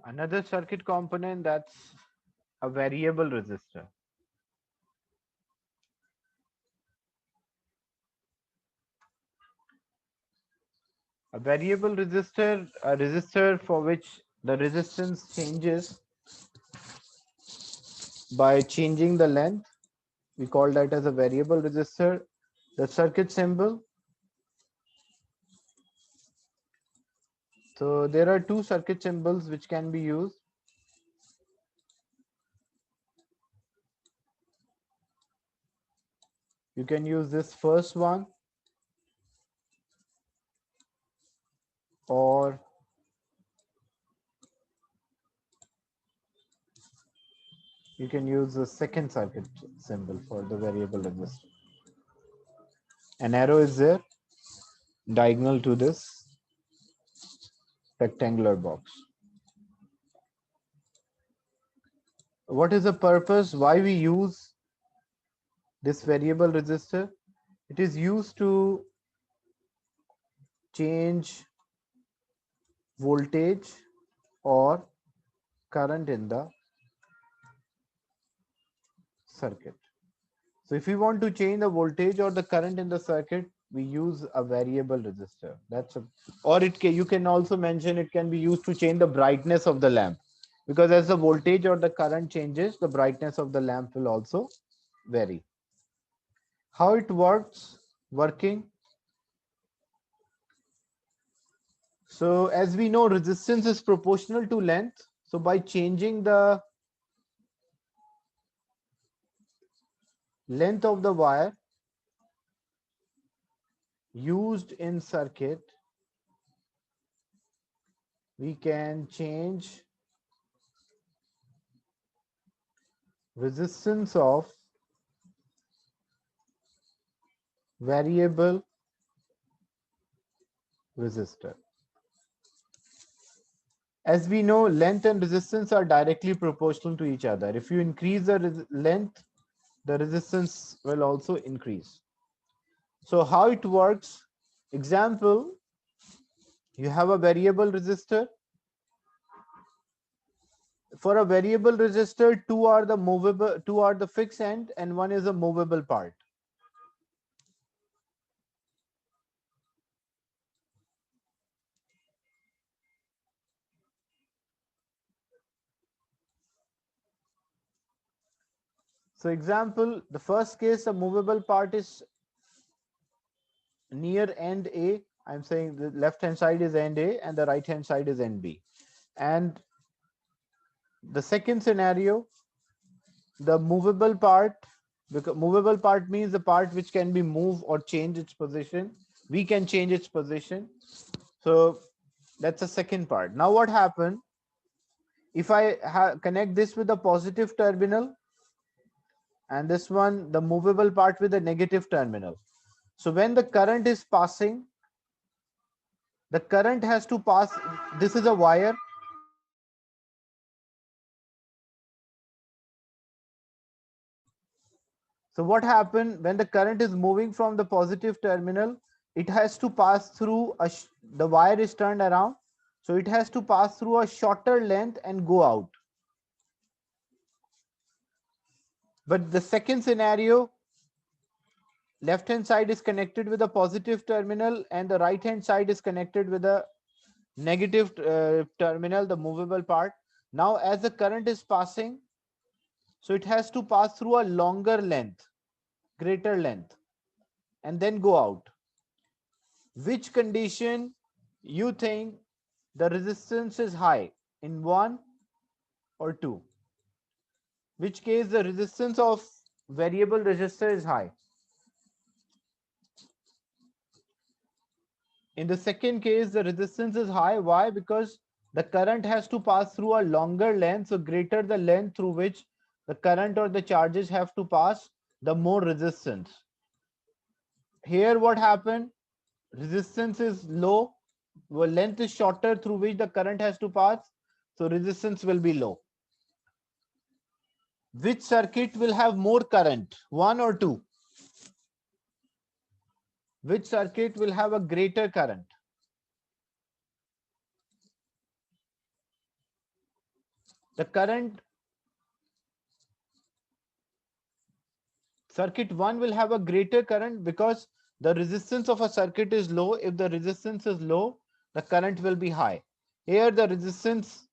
Another circuit component, that's a variable resistor. A variable resistor, a resistor for which the resistance changes by changing the length. We call that as a variable resistor. The circuit symbol. So there are two circuit symbols which can be used. You can use this first one, or you can use the second circuit symbol for the variable resistor. An arrow is there diagonal to this rectangular box. What is the purpose? Why we use this variable resistor? It is used to change voltage or current in the circuit. So if we want to change the voltage or the current in the circuit, we use a variable resistor. That's a, or it can, you can also mention it can be used to change the brightness of the lamp, because as the voltage or the current changes, the brightness of the lamp will also vary. How it working? So as we know, resistance is proportional to length. So by changing the length of the wire used in circuit, we can change resistance of variable resistor. As we know, length and resistance are directly proportional to each other. If you increase the length, the resistance will also increase. So how it works? Example, you have a variable resistor. For a variable resistor, two are the fixed end and one is a movable part. So example, the first case, the movable part is near end A. I'm saying the left hand side is end A and the right hand side is end B. And the second scenario, the movable part, because movable part means the part which can be moved or change its position. We can change its position. So that's the second part. Now what happened? If I connect this with the positive terminal and this one, the movable part with the negative terminal. So when the current is passing, the current has to pass. This is a wire. So what happened when the current is moving from the positive terminal? It has to pass through the wire is turned around. So it has to pass through a shorter length and go out. But the second scenario, left hand side is connected with a positive terminal and the right hand side is connected with a negative terminal, the movable part. Now as the current is passing, so it has to pass through a longer length, greater length, and then go out. Which condition you think the resistance is high, in 1 or 2? Which case the resistance of variable resistor is high? In the second case, the resistance is high. Why? Because the current has to pass through a longer length. So greater the length through which the current or the charges have to pass, the more resistance. Here what happened? Resistance is low. Well, length is shorter through which the current has to pass. So resistance will be low. Which circuit will have more current? 1 or 2? Which circuit will have a greater current? The current circuit 1 will have a greater current because the resistance of a circuit is low. If the resistance is low, the current will be high. Here the resistance,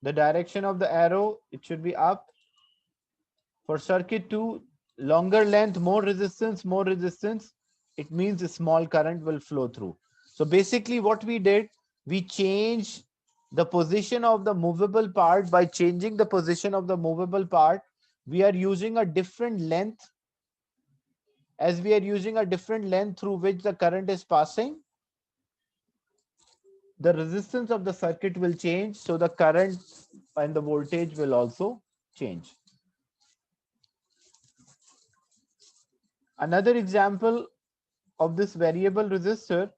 the direction of the arrow, it should be up. For circuit 2, longer length, more resistance, it means a small current will flow through. So basically what we did, we changed the position of the movable part. By changing the position of the movable part, we are using a different length. As we are using a different length through which the current is passing, the resistance of the circuit will change. So the current and the voltage will also change. Another example of this variable resistor,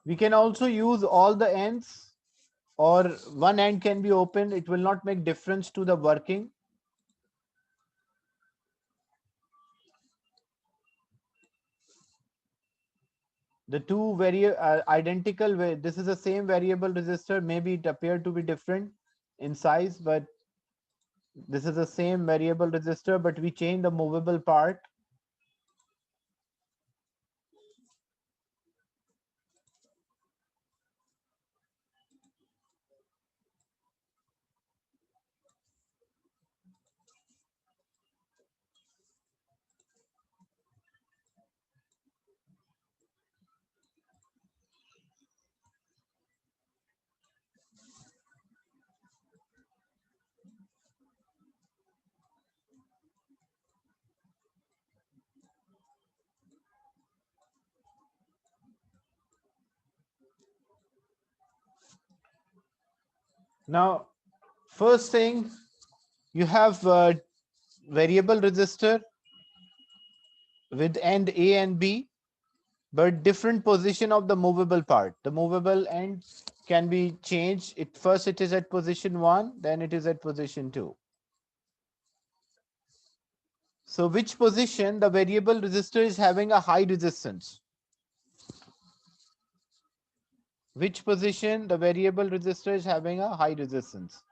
we can also use all the ends, or one end can be open. It will not make difference to the working. The two very identical way. This is the same variable resistor. Maybe it appeared to be different in size, but this is the same variable resistor, but we change the movable part. Now, first thing, you have variable resistor with end A and B, but different position of the movable part. The movable end can be changed. First it is at position 1, then it is at position 2. So which position the variable resistor is having a high resistance? Which position the variable resistor is having a high resistance?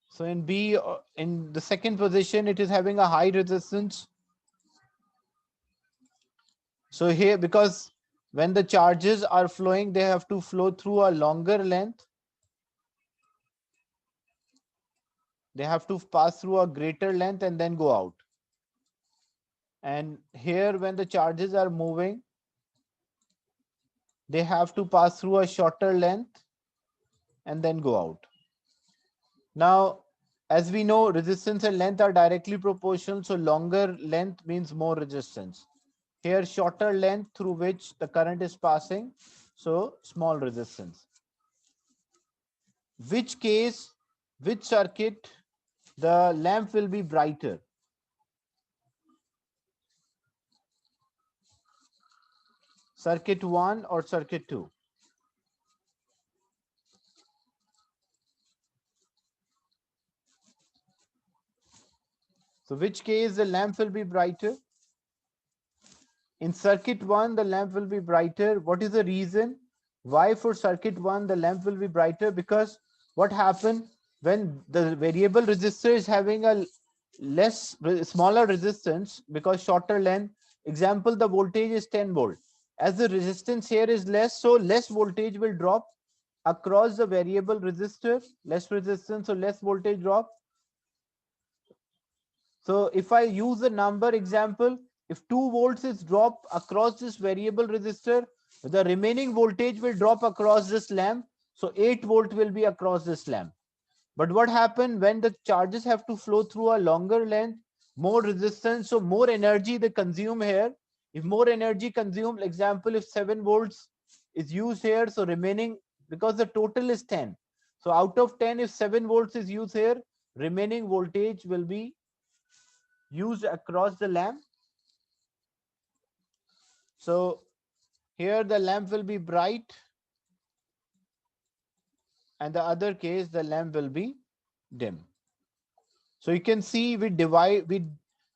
So in B, in the second position, it is having a high resistance. So here, because when the charges are flowing, they have to flow through a longer length. They have to pass through a greater length and then go out. And here, when the charges are moving, they have to pass through a shorter length and then go out. Now, as we know, resistance and length are directly proportional. So longer length means more resistance. Here, shorter length through which the current is passing. So small resistance. Which case, which circuit, the lamp will be brighter? Circuit 1 or circuit 2? So which case the lamp will be brighter? In circuit 1, the lamp will be brighter. What is the reason? Why for circuit 1, the lamp will be brighter? Because what happened when the variable resistor is having a smaller resistance, because shorter length, example, the voltage is 10 volt. As the resistance here is less, so less voltage will drop across the variable resistor, less resistance, so less voltage drop. So if I use the number example, if 2 volts is dropped across this variable resistor, the remaining voltage will drop across this lamp. So 8 volt will be across this lamp. But what happens when the charges have to flow through a longer length, more resistance, so more energy they consume here. If more energy consumed, example, if 7 volts is used here, so remaining, because the total is 10. So out of 10, if 7 volts is used here, remaining voltage will be used across the lamp. So here the lamp will be bright, and the other case the lamp will be dim. So you can see we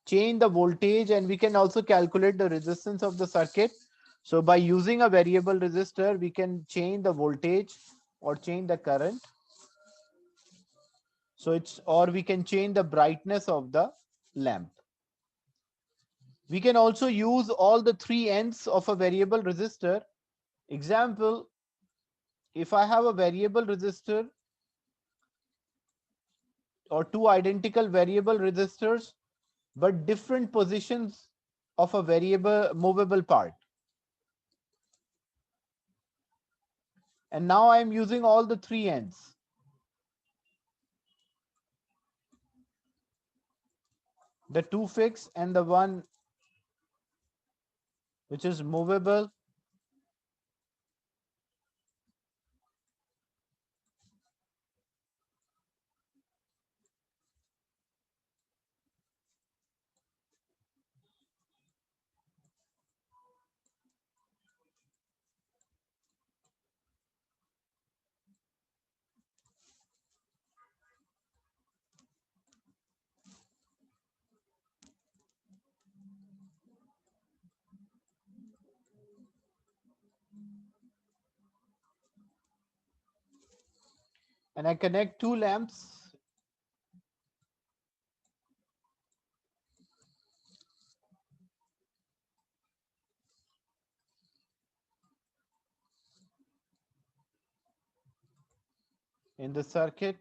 change the voltage, and we can also calculate the resistance of the circuit. So by using a variable resistor, we can change the voltage or change the current. So or we can change the brightness of the lamp. We can also use all the 3 ends of a variable resistor. Example, if I have a variable resistor or 2 identical variable resistors, but different positions of a variable movable part. And now I am using all the 3 ends. The 2 fixed and the one which is movable. And I connect 2 lamps. In the circuit.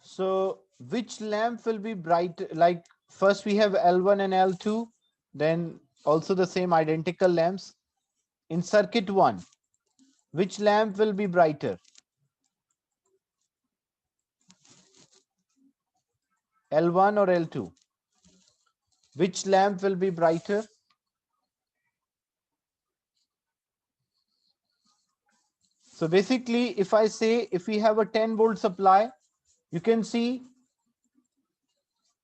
So which lamp will be bright? Like first we have L1 and L2, then also the same identical lamps. In circuit 1, which lamp will be brighter? L1 or L2? Which lamp will be brighter? So basically, if I say, if we have a 10 volt supply, you can see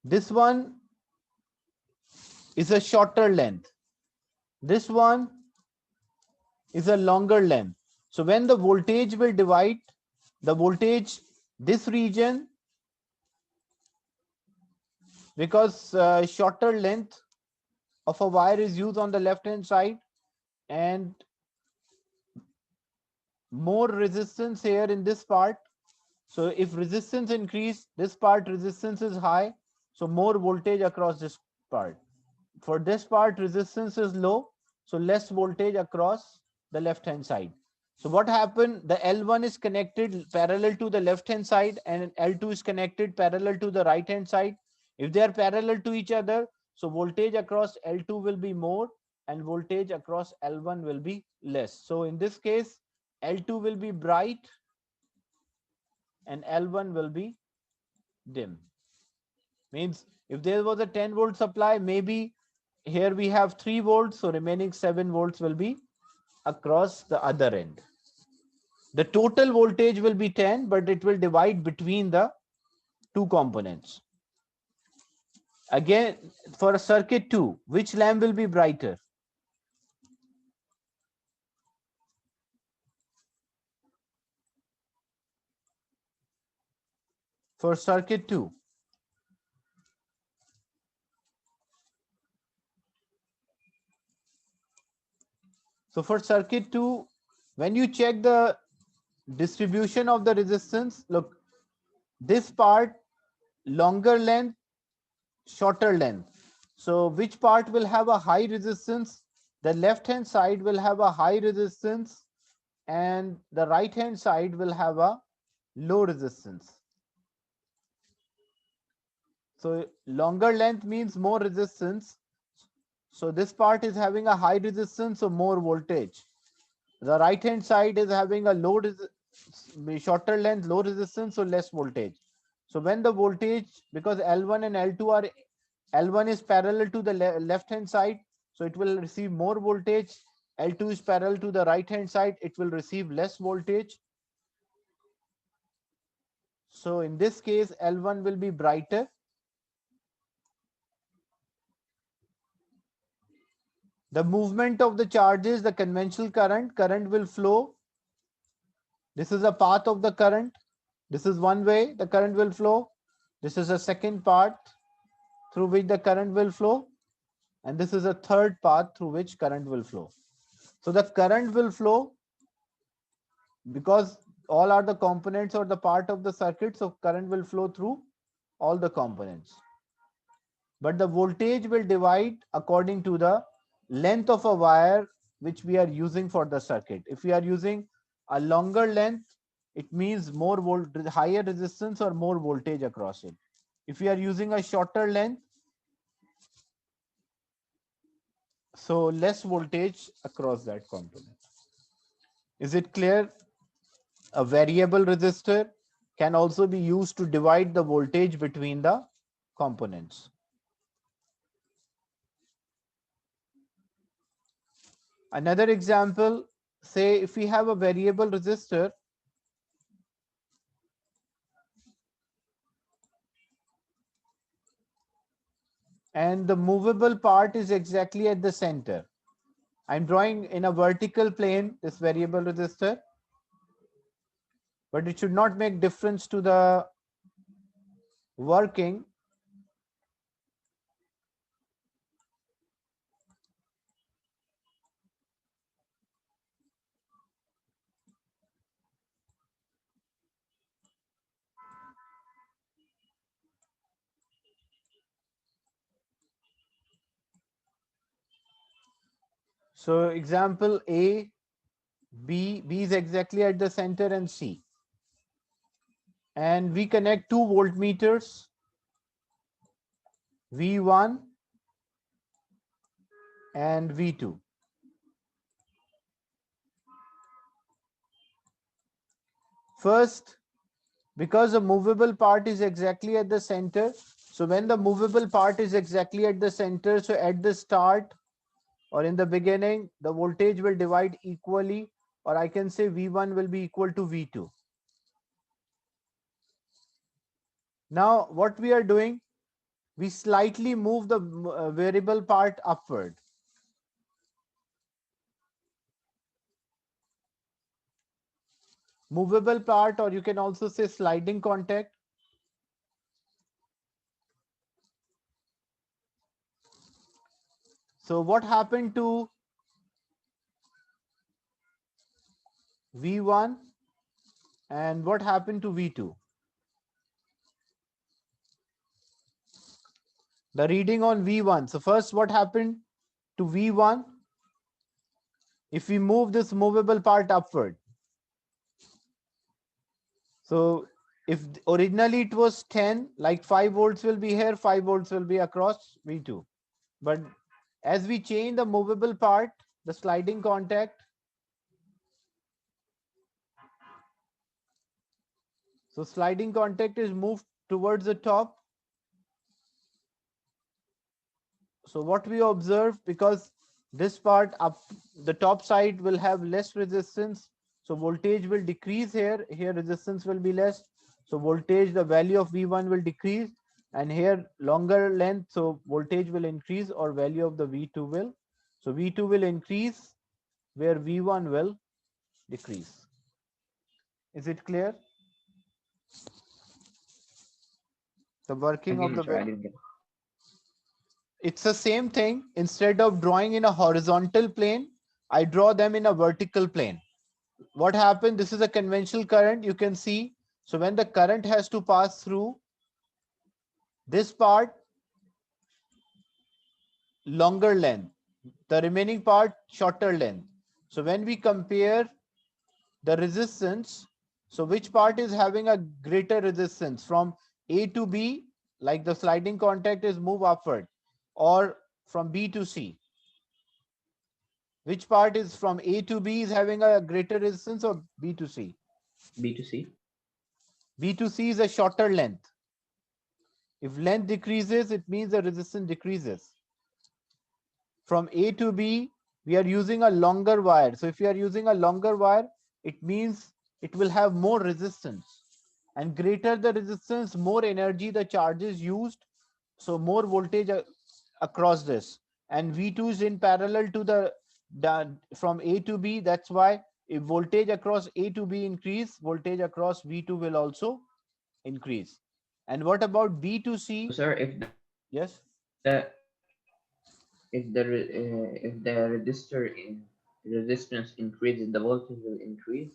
this one is a shorter length. This one is a longer length. So when the voltage will divide, the voltage, this region, because shorter length of a wire is used on the left hand side, and more resistance here in this part. So if resistance increase, this part resistance is high, so more voltage across this part. For this part, resistance is low, so less voltage across the left hand side. So what happened? The L1 is connected parallel to the left hand side, and L2 is connected parallel to the right hand side. If they are parallel to each other, so voltage across L2 will be more and voltage across L1 will be less. So in this case, L2 will be bright and L1 will be dim. Means if there was a 10 volt supply, maybe here we have 3 volts, so remaining 7 volts will be across the other end. The total voltage will be 10, but it will divide between the 2 components. Again, for a circuit 2, which lamp will be brighter? For circuit 2. So for circuit 2, when you check the distribution of the resistance, look, this part longer length, shorter length. So which part will have a high resistance? The left hand side will have a high resistance and the right hand side will have a low resistance. So longer length means more resistance. So this part is having a high resistance, so more voltage. The right hand side is having a shorter length, low resistance, so less voltage. So when the voltage, because L1 and L2 are, L1 is parallel to the left hand side, so it will receive more voltage. L2 is parallel to the right hand side, it will receive less voltage. So in this case, L1 will be brighter. The movement of the charges, the conventional current will flow. This is a path of the current. This is one way the current will flow. This is a second part through which the current will flow. And this is a third path through which current will flow. So the current will flow because all are the components or the part of the circuit. So current will flow through all the components. But the voltage will divide according to the length of a wire which we are using for the circuit. If we are using a longer length, it means higher resistance or more voltage across it. If we are using a shorter length, so less voltage across that component. Is it clear? A variable resistor can also be used to divide the voltage between the components. Another example, say if we have a variable resistor and the movable part is exactly at the center. I'm drawing in a vertical plane this variable resistor, but it should not make difference to the working. So example A, B is exactly at the center and C. And we connect two voltmeters, V1 and V2. First, because the movable part is exactly at the center, so when the movable part is exactly at the center, so at the start or in the beginning, the voltage will divide equally, or I can say V1 will be equal to V2. Now, what we are doing, we slightly move the variable part upward. Movable part, or you can also say sliding contact. So what happened to V1 and what happened to V2? The reading on V1. So first, what happened to V1? If we move this movable part upward. So if originally it was 10, like 5 volts will be here, 5 volts will be across V2. But as we change the movable part, the sliding contact, so sliding contact is moved towards the top. So what we observe, because this part up, the top side will have less resistance, so voltage will decrease here. Here resistance will be less, so voltage, the value of V1 will decrease, and here longer length, so voltage will increase or value of the V2 will, so V2 will increase where V1 will decrease. Is it clear? The working of Again, the sir, I didn't get. it's the same thing. Instead of drawing in a horizontal plane, I draw them in a vertical plane. What happened? This is a conventional current, you can see. So when the current has to pass through this part, longer length, the remaining part shorter length. So when we compare the resistance, so which part is having a greater resistance from A to B, like the sliding contact is move upward, or from B to C? Which part is from A to B is having a greater resistance, or B to C? B to C. B to C is a shorter length. If length decreases, it means the resistance decreases. From A to B, we are using a longer wire. So if you are using a longer wire, it means it will have more resistance. And greater the resistance, more energy the charge is used. So more voltage across this. And V2 is in parallel to the from A to B. That's why if voltage across A to B increase, voltage across V2 will also increase. And what about B to So, C? sir, Yes. if the resistance increases, the voltage will increase.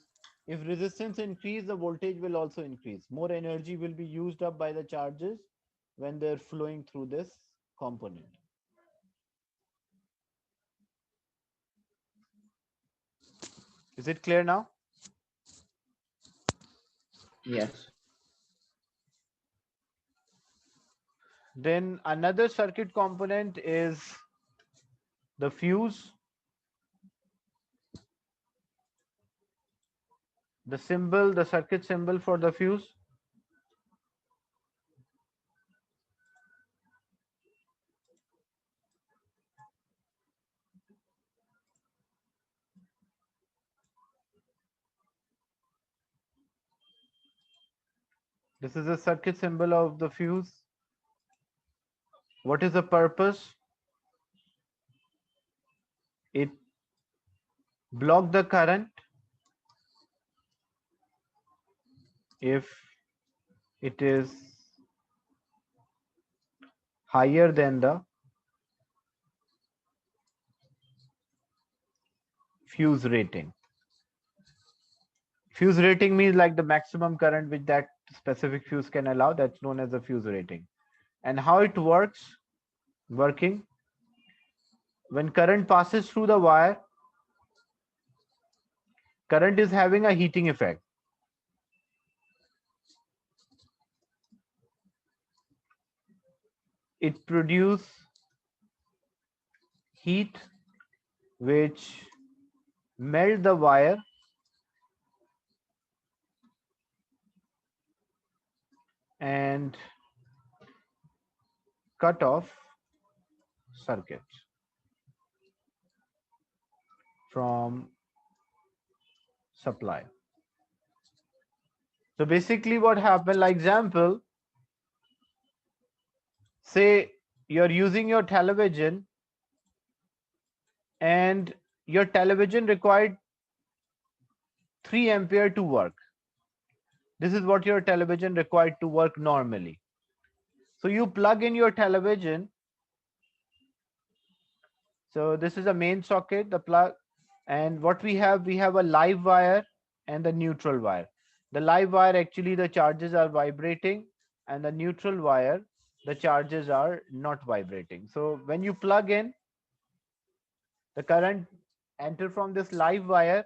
If resistance increase, the voltage will also increase. More energy will be used up by the charges when they're flowing through this component. Is it clear now? Yes. Then another circuit component is the fuse. The symbol, the circuit symbol for the fuse. This is the circuit symbol of the fuse. What is the purpose? It blocks the current if it is higher than the fuse rating. Fuse rating means like the maximum current which that specific fuse can allow. That's known as the fuse rating. And how it works? Working. When current passes through the wire, current is having a heating effect. It produces heat which melt the wire and cut off circuit from supply. So basically what happened, like example, say you're using your television and your television required 3 ampere to work. This is what your television required to work normally. So you plug in your television. So this is a main socket, the plug, and what we have a live wire and the neutral wire. The live wire, actually the charges are vibrating, and the neutral wire, the charges are not vibrating. So when you plug in, the current enter from this live wire.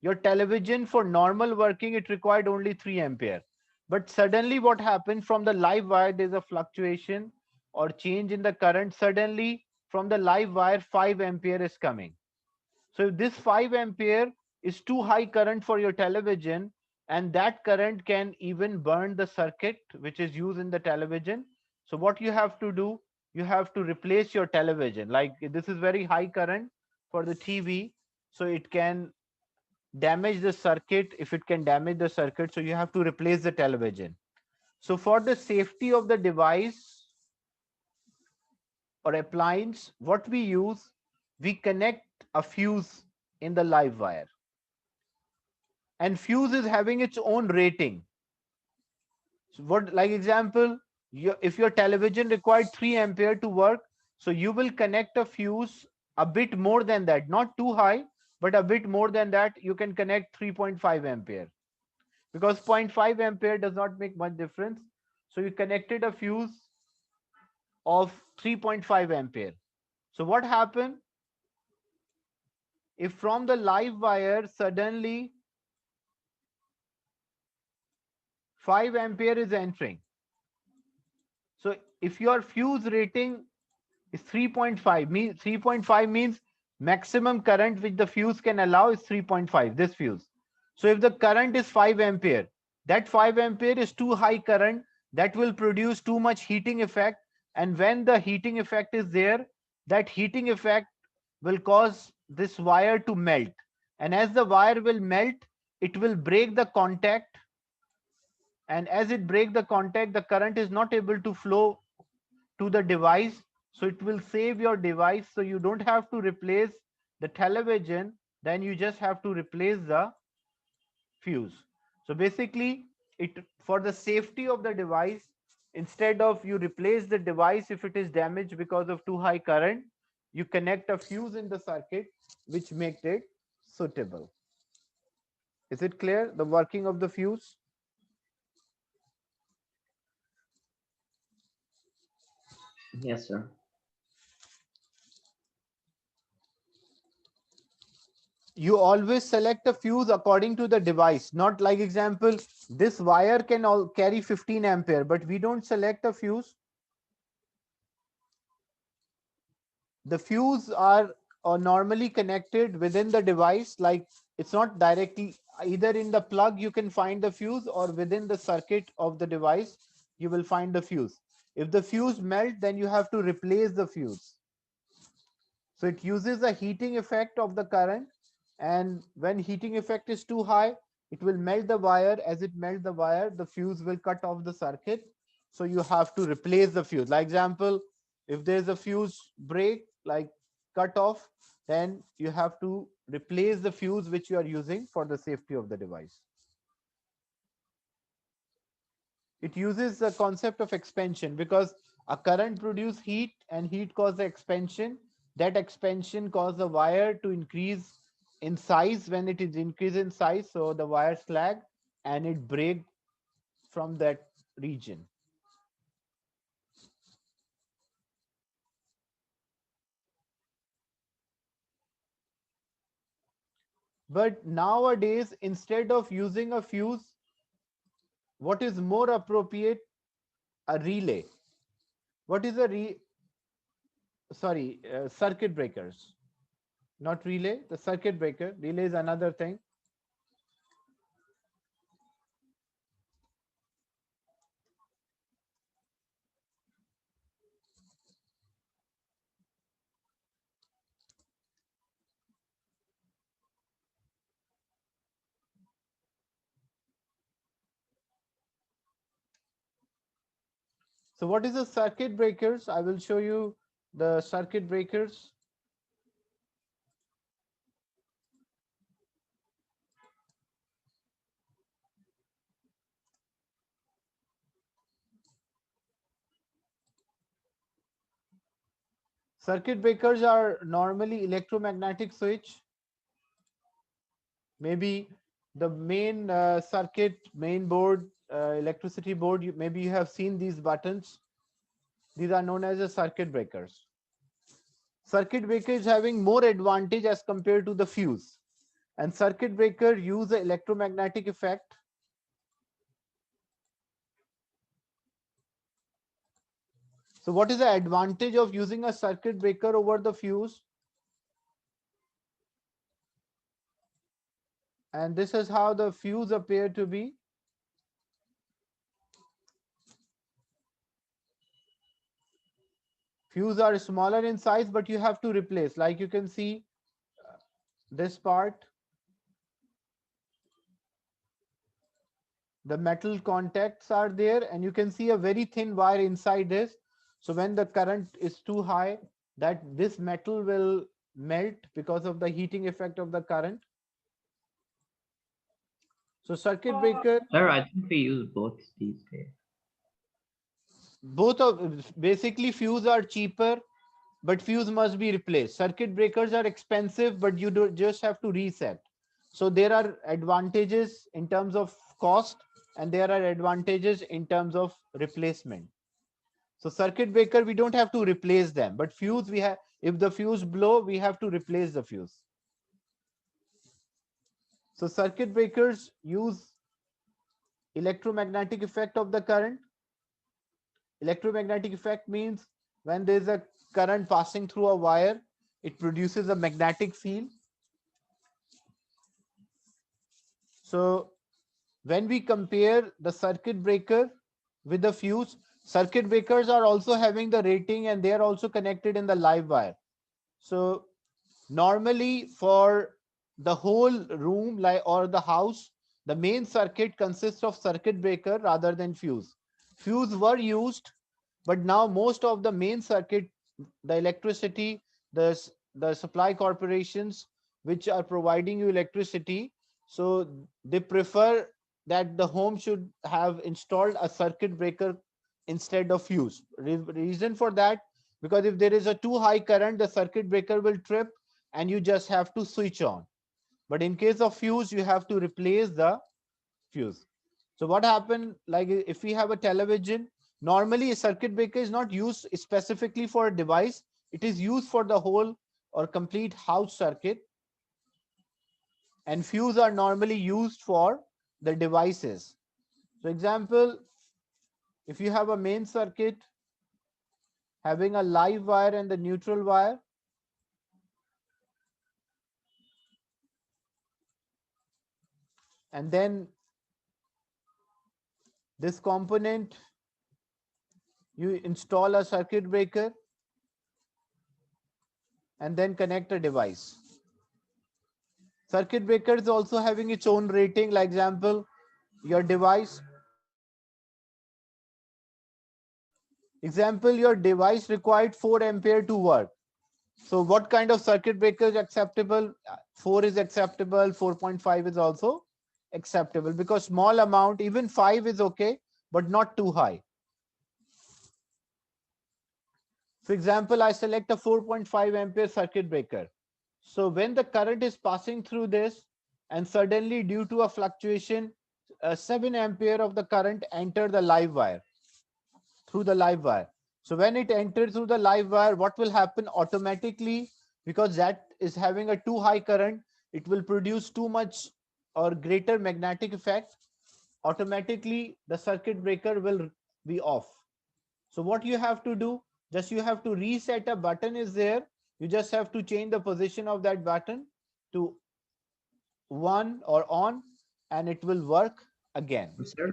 Your television, for normal working, it required only 3 ampere. But suddenly what happened, from the live wire, there's a fluctuation or change in the current. Suddenly from the live wire, 5 ampere is coming. So if this 5 ampere is too high current for your television, and that current can even burn the circuit which is used in the television. So what you have to do, you have to replace your television. Like this is very high current for the TV, so it can damage the circuit. If it can damage the circuit, so you have to replace the television. So for the safety of the device or appliance, what we use, we connect a fuse in the live wire. And fuse is having its own rating. So what, like example, if your television required 3 ampere to work, so you will connect a fuse a bit more than that, not too high, but a bit more than that. You can connect 3.5 ampere, because 0.5 ampere does not make much difference. So you connected a fuse of 3.5 ampere. So what happened if from the live wire suddenly 5 ampere is entering? So if your fuse rating is 3.5, 3.5 means maximum current which the fuse can allow is 3.5, this fuse. So if the current is 5 ampere, that 5 ampere is too high current, that will produce too much heating effect. And when the heating effect is there, that heating effect will cause this wire to melt. And as the wire will melt, it will break the contact. And as it breaks the contact, the current is not able to flow to the device. So it will save your device. So you don't have to replace the television, then you just have to replace the fuse. So basically, it, for the safety of the device, instead of you replace the device if it is damaged because of too high current, you connect a fuse in the circuit which makes it suitable. Is it clear, the working of the fuse? Yes, sir. You always select a fuse according to the device, not like example, this wire can all carry 15 ampere, but we don't select a fuse. The fuse are normally connected within the device, like it's not directly, either in the plug you can find the fuse, or within the circuit of the device you will find the fuse. If the fuse melt, then you have to replace the fuse. So it uses a heating effect of the current, and when heating effect is too high, it will melt the wire. As it melts the wire, the fuse will cut off the circuit. So you have to replace the fuse. Like example, if there's a fuse break, like cut off, then you have to replace the fuse which you are using for the safety of the device. It uses the concept of expansion, because a current produces heat and heat causes the expansion. That expansion causes the wire to increase in size. When it is increased in size, so the wire slag and it break from that region. But nowadays, instead of using a fuse, what is more appropriate? A relay. What is a circuit breakers? Not relay, the circuit breaker. Relay is another thing. So what is the circuit breakers? I will show you the circuit breakers. Circuit breakers are normally electromagnetic switch. Maybe the main circuit, main board, electricity board, maybe you have seen these buttons. These are known as the circuit breakers. Circuit breaker is having more advantage as compared to the fuse. And circuit breaker use the electromagnetic effect. So what is the advantage of using a circuit breaker over the fuse? And this is how the fuse appear to be. Fuse are smaller in size, but you have to replace. Like you can see this part. the metal contacts are there, and you can see a very thin wire inside this. So when the current is too high, that this metal will melt because of the heating effect of the current. So circuit breaker, Sir, I think we use both these days. both of basically fuse are cheaper, but fuse must be replaced. Circuit breakers are expensive, but you do just have to reset. So there are advantages in terms of cost, and there are advantages in terms of replacement. So circuit breaker, we don't have to replace them, but fuse we have. If the fuse blow, we have to replace the fuse. So circuit breakers use electromagnetic effect of the current. Electromagnetic effect means when there is a current passing through a wire, it produces a magnetic field. So when we compare the circuit breaker with the fuse, circuit breakers are also having the rating, and they are also connected in the live wire. So normally for the whole room like or the house, the main circuit consists of circuit breaker rather than fuse. Fuse were used, but now most of the main circuit, the electricity, the supply corporations which are providing you electricity, so they prefer that the home should have installed a circuit breaker instead of fuse. Reason for that, because if there is a too high current, the circuit breaker will trip and you just have to switch on. But in case of fuse, you have to replace the fuse. So what happened, like if we have a television, normally a circuit breaker is not used specifically for a device. It is used for the whole or complete house circuit. And fuse are normally used for the devices. So example, if you have a main circuit having a live wire and the neutral wire, and then this component, you install a circuit breaker and then connect a device. Circuit breaker is also having its own rating. Like example, your device. Example, your device required 4 ampere to work. So what kind of circuit breaker is acceptable? 4 is acceptable, 4.5 is also acceptable, because small amount, even 5 is okay, but not too high. For example, I select a 4.5 ampere circuit breaker. So when the current is passing through this, and suddenly due to a fluctuation, 7 ampere of the current enter the live wire, through the live wire. So when it enters through the live wire, what will happen automatically? Because that is having a too high current, it will produce too much or greater magnetic effect. Automatically, the circuit breaker will be off. So what you have to do, just you have to reset. A button is there. You just have to change the position of that button to 1 or on, and it will work again. Sir,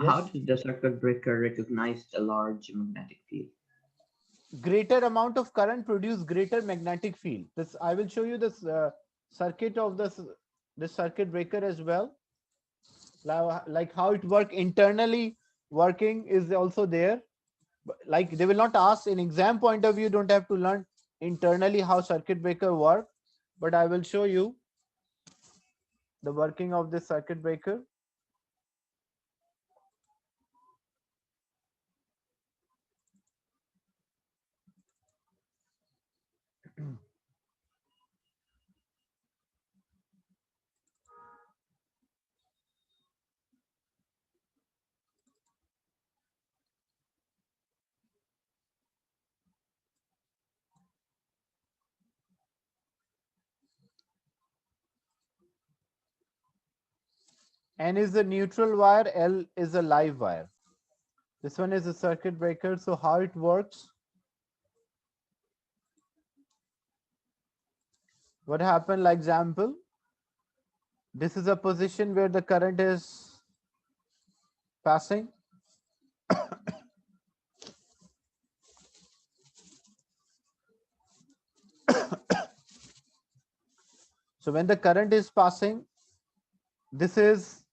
how Yes. does the circuit breaker recognize the large magnetic field? Greater amount of current produce greater magnetic field. This I will show you this circuit of this circuit breaker as well. Like how it work internally, working is also there. Like they will not ask in exam point of view, you don't have to learn internally how circuit breaker work, but I will show you the working of this circuit breaker. N is the neutral wire, L is a live wire. This one is a circuit breaker. So how it works, what happened, like example, this is a position where the current is passing. So when the current is passing, this is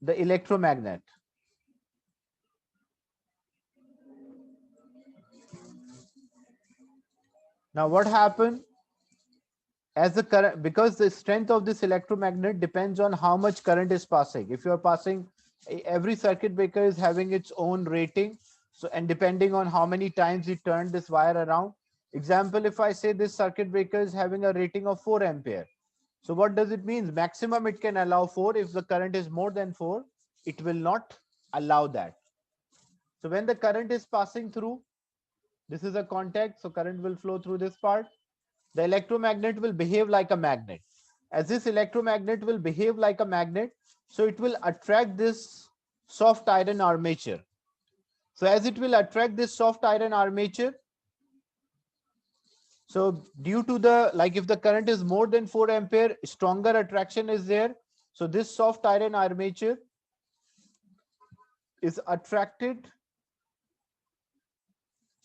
the electromagnet. Now what happened? As the current, because the strength of this electromagnet depends on how much current is passing. If you are passing, every circuit breaker is having its own rating. So, and depending on how many times you turn this wire around. Example, if I say this circuit breaker is having a rating of 4 ampere. So what does it mean? Maximum it can allow 4. If the current is more than 4, it will not allow that. So when the current is passing through, this is a contact, so current will flow through this part. The electromagnet will behave like a magnet. As this electromagnet will behave like a magnet, so it will attract this soft iron armature. So as it will attract this soft iron armature, so due to the, like if the current is more than 4 ampere, stronger attraction is there. So this soft iron armature is attracted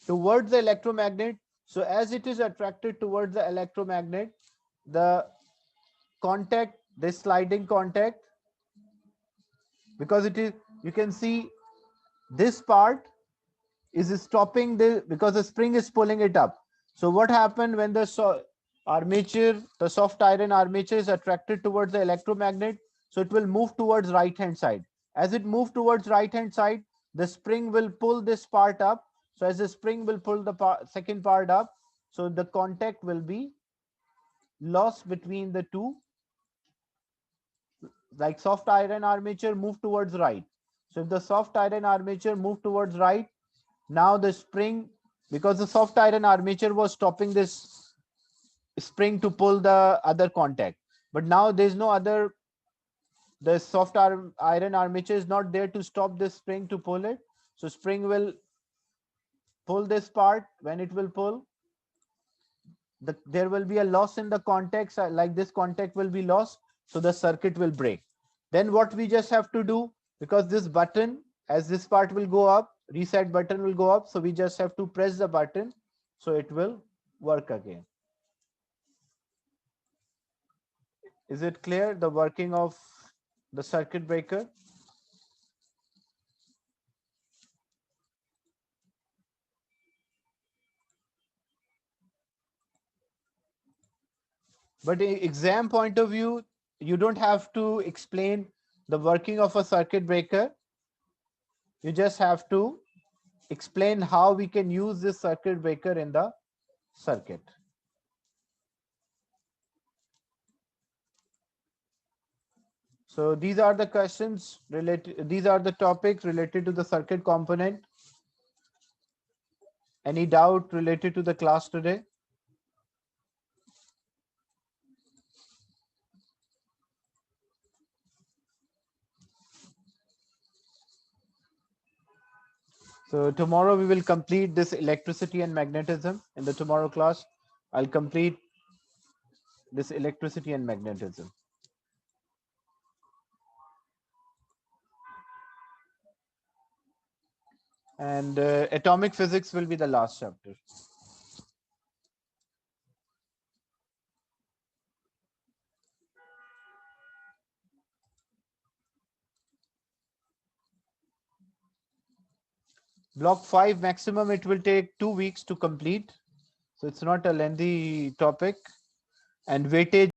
towards the electromagnet. So as it is attracted towards the electromagnet, the contact, this sliding contact, because it is, you can see this part is stopping the, because the spring is pulling it up. So what happened when the armature, the soft iron armature is attracted towards the electromagnet, so it will move towards right hand side. As it moves towards right hand side, the spring will pull this part up. So as the spring will pull the second part up, so the contact will be lost between the two. Like soft iron armature move towards right. So if the soft iron armature move towards right, now the spring, because the soft iron armature was stopping this spring to pull the other contact, but now there's no other, the soft iron armature is not there to stop this spring to pull it. So spring will pull this part. When it will pull, there will be a loss in the contacts, like this contact will be lost, so the circuit will break. Then what we just have to do, because this button, as this part will go up, reset button will go up, so we just have to press the button, so it will work again. Is it clear, the working of the circuit breaker? But in exam point of view, you don't have to explain the working of a circuit breaker. You just have to explain how we can use this circuit breaker in the circuit. So these are the questions related, these are the topics related to the circuit component. Any doubt related to the class today? So tomorrow we will complete this electricity and magnetism. In the tomorrow class, I'll complete this electricity and magnetism. And atomic physics will be the last chapter. Block 5 maximum, it will take 2 weeks to complete. So it's not a lengthy topic. And weightage